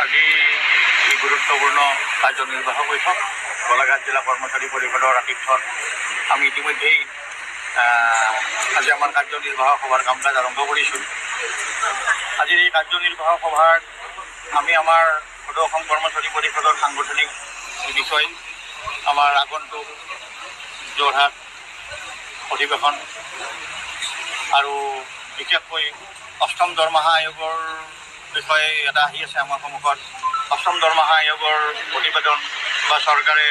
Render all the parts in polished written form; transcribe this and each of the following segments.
আজি এই গুৰুত্বপূৰ্ণ কাৰ্যনিৰ্বাহক বৈঠক গোলাঘাট জিলা কৰ্মচাৰী পৰিষদৰ আতিথ্যত আমি ইতিমধ্যেই আজি আমাৰ কাৰ্যনিৰ্বাহক সভাৰ কাম কাজ আৰম্ভ কৰিছোঁ। আজিৰ এই কাৰ্যনিৰ্বাহক সভাত আমি আমাৰ সদৌ অসম কৰ্মচাৰী পৰিষদৰ সাংগঠনিক বিষয়, আমাৰ আগন্তুক যোৰহাট অধিৱেশন আৰু বিশেষকৈ অষ্টম দৰমহা আয়োগৰ বিষয়ে এটা আহি আছে আমাৰ সন্মুখত। অষ্টম দৰমহা আয়োগৰ প্ৰতিবেদন বা চৰকাৰে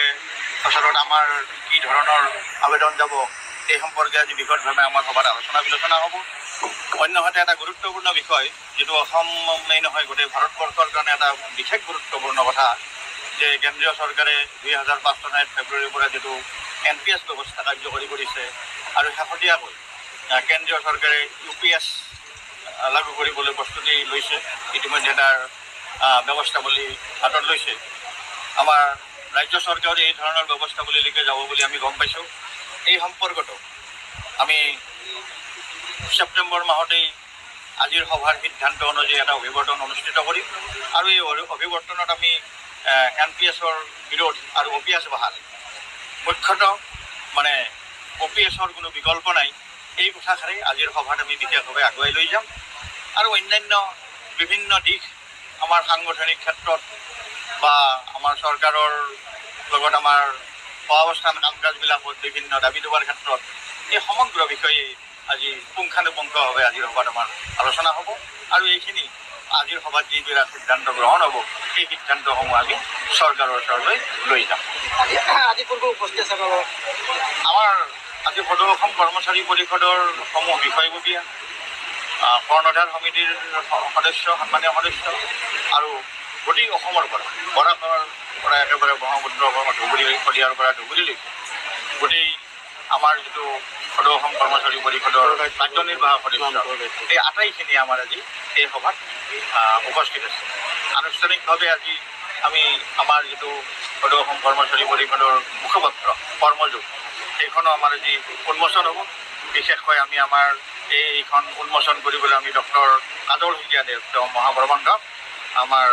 ওচৰত আমাৰ কি ধৰণৰ আবেদন যাব, এই সম্পৰ্কে আজি বিশদভাৱে আমাৰ সভাত আলোচনা বিলোচনা হ'ব। অন্যহাতে এটা গুৰুত্বপূৰ্ণ বিষয়, যিটো অসমেই নহয় গোটেই ভাৰতবৰ্ষৰ কাৰণে এটা বিশেষ গুৰুত্বপূৰ্ণ কথা, যে কেন্দ্ৰীয় চৰকাৰে 2005 চনৰ ফেব্ৰুৱাৰীৰ পৰা যিটো NPS ব্যৱস্থা কাৰ্যকৰী কৰিছে আৰু শেহতীয়াকৈ কেন্দ্ৰীয় চৰকাৰে UPS লাগু কৰিবলৈ প্ৰস্তুতি লৈছে, ইতিমধ্যে তাৰ ব্যৱস্থাৱলী হাতত লৈছে। আমাৰ ৰাজ্য চৰকাৰে এই ধৰণৰ ব্যৱস্থাৱলীলৈকে যাব বুলি আমি গম পাইছোঁ। এই সম্পৰ্কত আমি ছেপ্টেম্বৰ মাহতেই আজিৰ সভাৰ সিদ্ধান্ত অনুযায়ী এটা অভিৱৰ্তন অনুষ্ঠিত কৰিম আৰু এই অভিৱৰ্তনত আমি NPSৰ বিৰোধ আৰু OPS বহাল, মুখ্যতঃ মানে OPSৰ কোনো বিকল্প নাই, এই কথাষাৰি আজিৰ সভাত আমি বিশেষভাৱে আগুৱাই লৈ যাম। আৰু অন্যান্য বিভিন্ন দিশ আমাৰ সাংগঠনিক ক্ষেত্ৰত বা আমাৰ চৰকাৰৰ লগত আমাৰ সহাৱস্থান কাম কাজবিলাকত বিভিন্ন দাবী দবাৰ ক্ষেত্ৰত এই সমগ্ৰ বিষয়ে আজি পুংখানুপুংখভাৱে আজিৰ সভাত আমাৰ আলোচনা হ'ব আৰু এইখিনি আজিৰ সভাত যিবিলাক সিদ্ধান্ত গ্ৰহণ হ'ব, সেই সিদ্ধান্তসমূহ আমি চৰকাৰৰ ওচৰলৈ লৈ যাম। আজি কোনটো উপস্থিত আছে আমাৰ আজি সদৌ অসম কৰ্মচাৰী পৰিষদৰ সমূহ বিষয়ববীয়া, কৰ্ণধাৰ সমিতিৰ সদস্য, সন্মানীয় সদস্য আৰু গোটেই অসমৰ পৰা বৰাকৰ পৰা একেবাৰে ব্ৰহ্মপুত্ৰৰ পৰা ধুবুৰী, শদিয়াৰ পৰা ধুবুৰীলৈকে গোটেই আমাৰ যিটো সদৌ অসম কৰ্মচাৰী পৰিষদৰ কাৰ্যনিৰ্বাহক সদস্য, এই আটাইখিনি আমাৰ আজি এই সভাত উপস্থিত আছে। আনুষ্ঠানিকভাৱে আজি আমি আমাৰ যিটো সদৌ অসম কৰ্মচাৰী পৰিষদৰ মুখপত্ৰ কৰ্মযোগ, সেইখনো আমাৰ আজি উন্মোচন হ'ব। বিশেষকৈ আমি আমাৰ এইখন উন্মোচন কৰিবলৈ আমি ডক্টৰ কাজল শইকীয়াদেৱ, তেওঁ মহাপ্ৰবন্ধক আমাৰ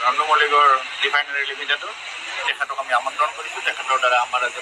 ৰন্ধুমল্লিকৰ ৰিফাইনাৰী লিমিটেডৰ, তেখেতক আমি আমন্ত্ৰণ কৰিছোঁ। তেখেতৰ দ্বাৰা আমাৰ আজি